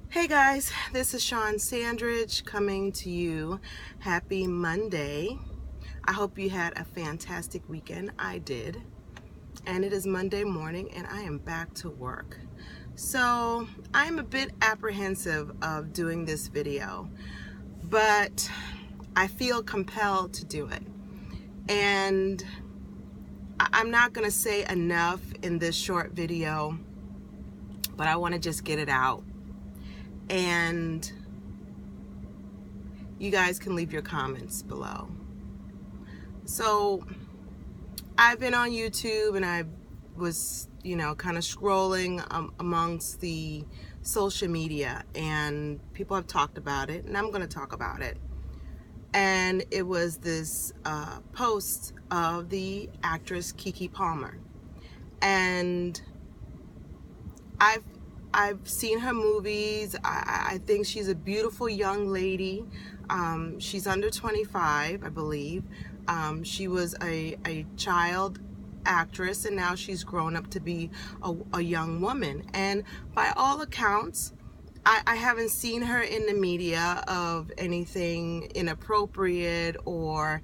Hey guys, this is Shawn Sandridge coming to you. Happy Monday. I hope you had a fantastic weekend. I did. And it is Monday morning and I am back to work. So I'm a bit apprehensive of doing this video, but I feel compelled to do it. And I'm not going to say enough in this short video, but I want to just get it out. And you guys can leave your comments below. So I've been on YouTube and I was, kind of scrolling amongst the social media, and people have talked about it, and I'm going to talk about it. And it was this post of the actress Keke Palmer, and I've seen her movies. I think she's a beautiful young lady. She's under 25, I believe. She was a child actress, and now she's grown up to be a young woman. And by all accounts, I haven't seen her in the media of anything inappropriate, or,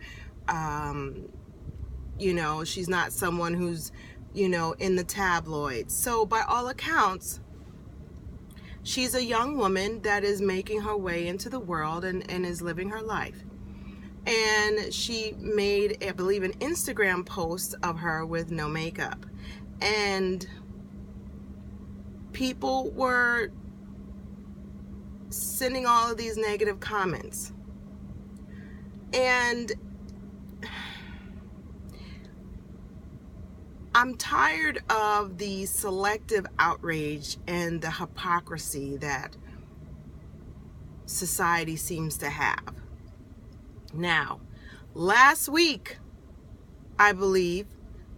she's not someone who's, in the tabloids. So by all accounts, she's a young woman that is making her way into the world and is living her life. And she made, I believe, an Instagram post of her with no makeup. And people were sending all of these negative comments. And I'm tired of the selective outrage and the hypocrisy that society seems to have. Now, last week, I believe,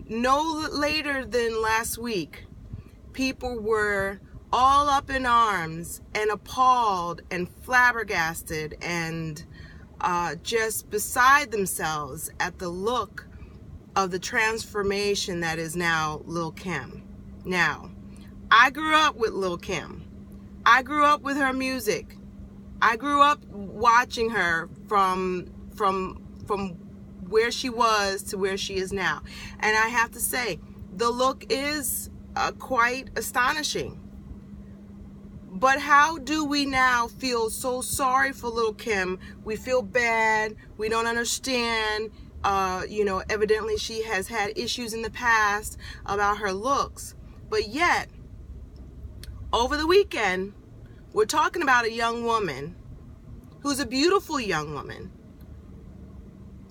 no later than last week, people were all up in arms and appalled and flabbergasted and just beside themselves at the look of the transformation that is now Lil' Kim. Now, I grew up with Lil' Kim. I grew up with her music. I grew up watching her from where she was to where she is now. And I have to say, the look is quite astonishing. But how do we now feel so sorry for Lil' Kim? We feel bad. We don't understand. Evidently she has had issues in the past about her looks. But yet, over the weekend, we're talking about a young woman who's a beautiful young woman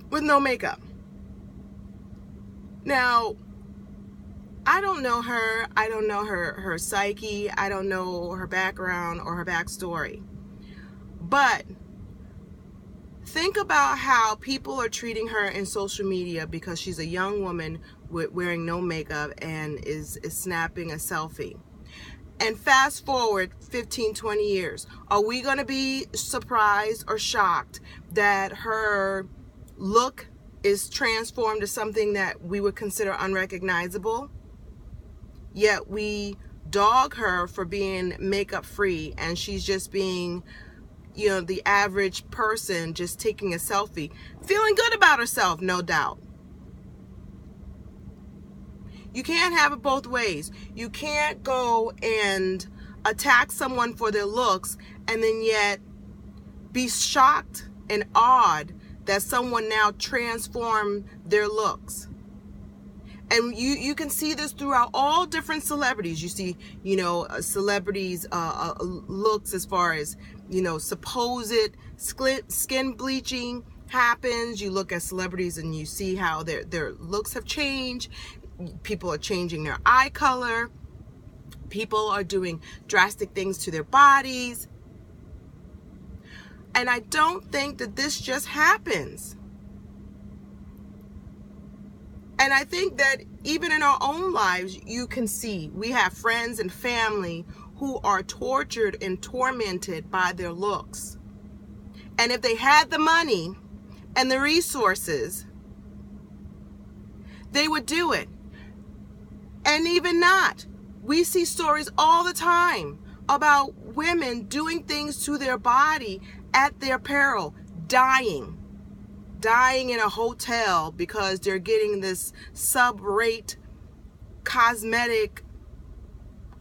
with no makeup. Now, I don't know her. I don't know her psyche. I don't know her background or her backstory. But think about how people are treating her in social media because she's a young woman wearing no makeup and is snapping a selfie. And fast forward 15, 20 years. Are we going to be surprised or shocked that her look is transformed to something that we would consider unrecognizable? Yet we dog her for being makeup free, and she's just being, the average person just taking a selfie, feeling good about herself, no doubt. You can't have it both ways. You can't go and attack someone for their looks and then yet be shocked and awed that someone now transformed their looks. And you can see this throughout all different celebrities. You see, celebrities' looks as far as, supposed skin bleaching happens. You look at celebrities and you see how their looks have changed. People are changing their eye color. People are doing drastic things to their bodies. And I don't think that this just happens. And I think that even in our own lives, you can see we have friends and family who are tortured and tormented by their looks. And if they had the money and the resources, they would do it. And even not. We see stories all the time about women doing things to their body at their peril, dying in a hotel because they're getting this sub-rate cosmetic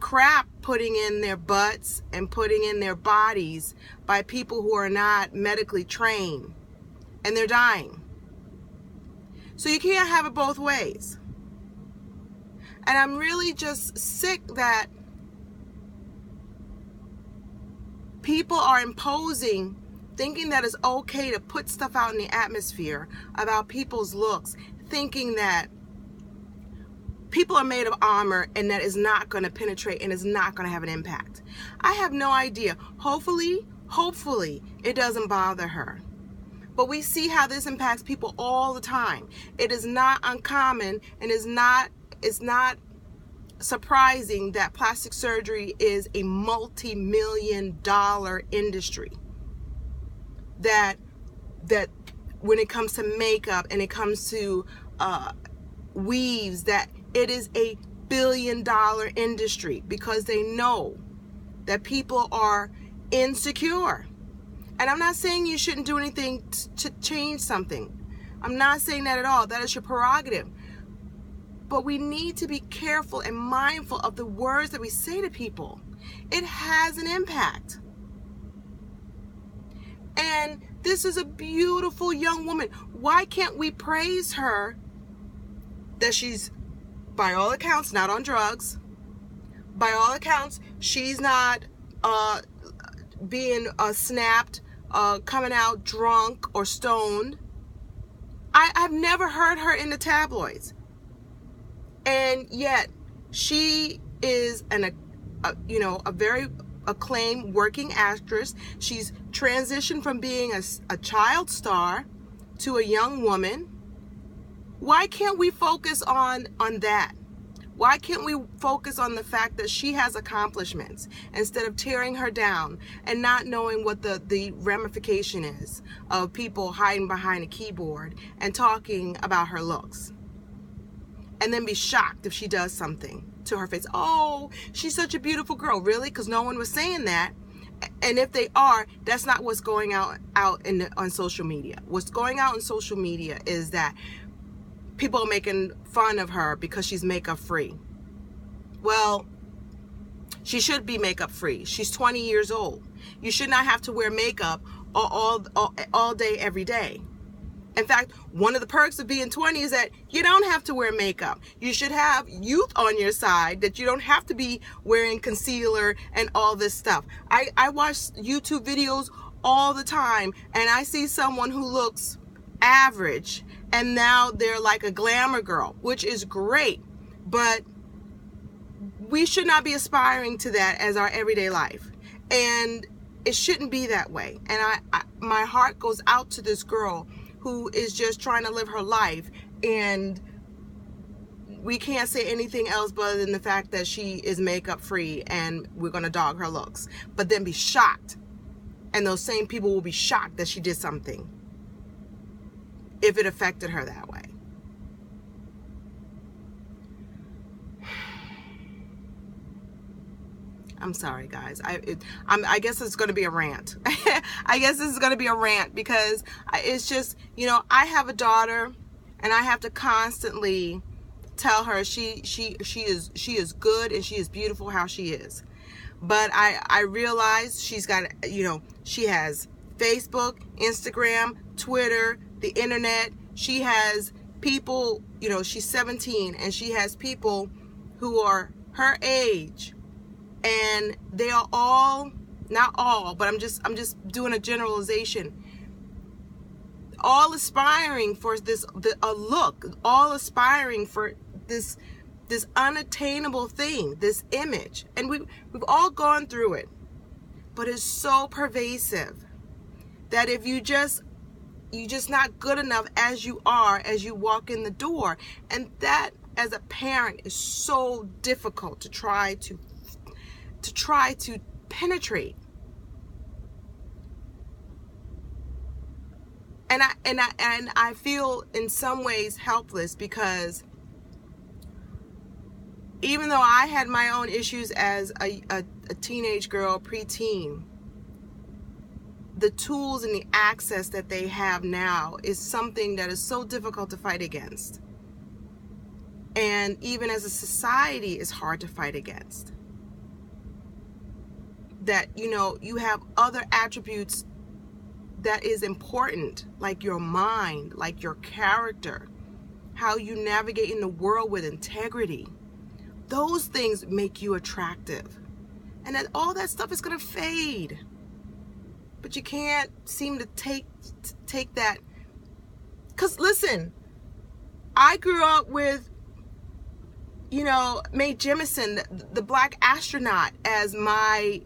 crap putting in their butts and putting in their bodies by people who are not medically trained, and they're dying. So you can't have it both ways. And I'm really just sick that people are imposing, thinking that it's okay to put stuff out in the atmosphere about people's looks, thinking that people are made of armor and that is not going to penetrate and is not going to have an impact. I have no idea. Hopefully it doesn't bother her. But we see how this impacts people all the time. It is not uncommon, and it's not surprising that plastic surgery is a multi-million-dollar industry. That when it comes to makeup and it comes to weaves, that it is a billion-dollar industry, because they know that people are insecure. And I'm not saying you shouldn't do anything to change something. I'm not saying that at all. That is your prerogative. But we need to be careful and mindful of the words that we say to people. It has an impact. And this is a beautiful young woman. Why can't we praise her that she's, by all accounts, not on drugs? By all accounts, she's not being snapped, coming out drunk or stoned. I've never heard her in the tabloids. And yet she is a very acclaimed working actress. She's transitioned from being a child star to a young woman. Why can't we focus on that? Why can't we focus on the fact that she has accomplishments instead of tearing her down and not knowing what the ramification is of people hiding behind a keyboard and talking about her looks? And then be shocked if she does something to her face. Oh, she's such a beautiful girl. Really? Because no one was saying that. And if they are, that's not what's going out on social media. What's going out on social media is that people are making fun of her because she's makeup free. Well, she should be makeup free. She's 20 years old. You should not have to wear makeup all day, every day. In fact, one of the perks of being 20 is that you don't have to wear makeup. You should have youth on your side, that you don't have to be wearing concealer and all this stuff. I watch YouTube videos all the time, and I see someone who looks average, and now they're like a glamour girl, which is great. But we should not be aspiring to that as our everyday life. And it shouldn't be that way. And my heart goes out to this girl who is just trying to live her life, and we can't say anything else but than the fact that she is makeup free, and we're going to dog her looks, but then be shocked. And those same people will be shocked that she did something if it affected her that way. I'm sorry, guys. I guess it's going to be a rant. I guess this is going to be a rant because it's just, I have a daughter, and I have to constantly tell her she is good and she is beautiful how she is. But I realize she's got, she has Facebook, Instagram, Twitter, the internet. She has people, she's 17, and she has people who are her age. And they are all, not all, but I'm just doing a generalization, all aspiring for a look, all aspiring for this unattainable thing, this image. And we've all gone through it, but it's so pervasive that if you're just not good enough as you are, as you walk in the door. And that, as a parent, is so difficult to try to penetrate. And I feel in some ways helpless, because even though I had my own issues as a a teenage girl, preteen, the tools and the access that they have now is something that is so difficult to fight against. And even as a society, is hard to fight against. That, you have other attributes that is important, like your mind, like your character, how you navigate in the world with integrity. Those things make you attractive. And then all that stuff is going to fade. But you can't seem to take that. Because listen, I grew up with, Mae Jemison, the black astronaut, as my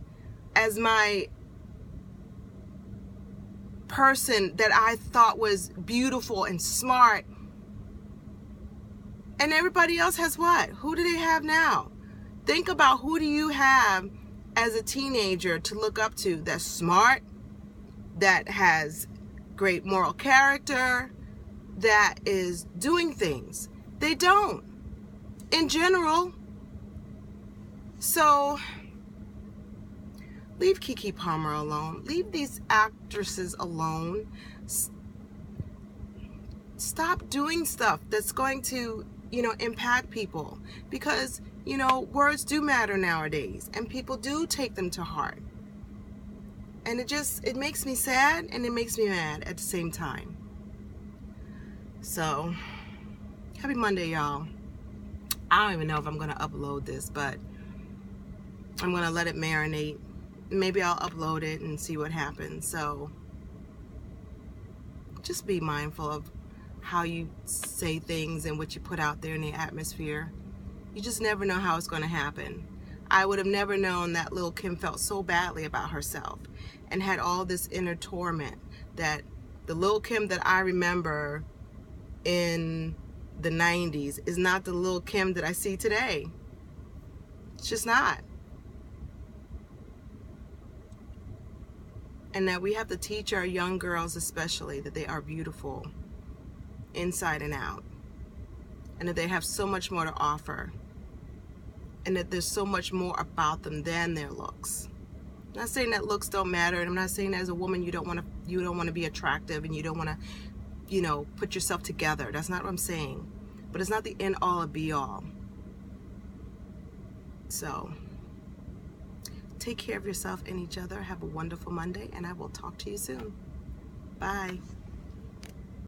person that I thought was beautiful and smart. And everybody else has what? Who do they have now? Think about, who do you have as a teenager to look up to that's smart, that has great moral character, that is doing things? They don't, in general. So leave Keke Palmer alone. Leave these actresses alone. Stop doing stuff that's going to, impact people, because, words do matter nowadays, and people do take them to heart. And it makes me sad and it makes me mad at the same time. So, happy Monday, y'all. I don't even know if I'm going to upload this, but I'm going to let it marinate. Maybe I'll upload it and see what happens. So, just be mindful of how you say things and what you put out there in the atmosphere. You just never know how it's going to happen. I would have never known that Lil' Kim felt so badly about herself and had all this inner torment, that the Lil' Kim that I remember in the 90s is not the Lil' Kim that I see today. It's just not. And that we have to teach our young girls especially that they are beautiful inside and out, and that they have so much more to offer, and that there's so much more about them than their looks. I'm not saying that looks don't matter, and I'm not saying that as a woman you don't want to be attractive and you don't want to put yourself together. That's not what I'm saying. But it's not the end all or be all. So take care of yourself and each other. Have a wonderful Monday, and I will talk to you soon. Bye.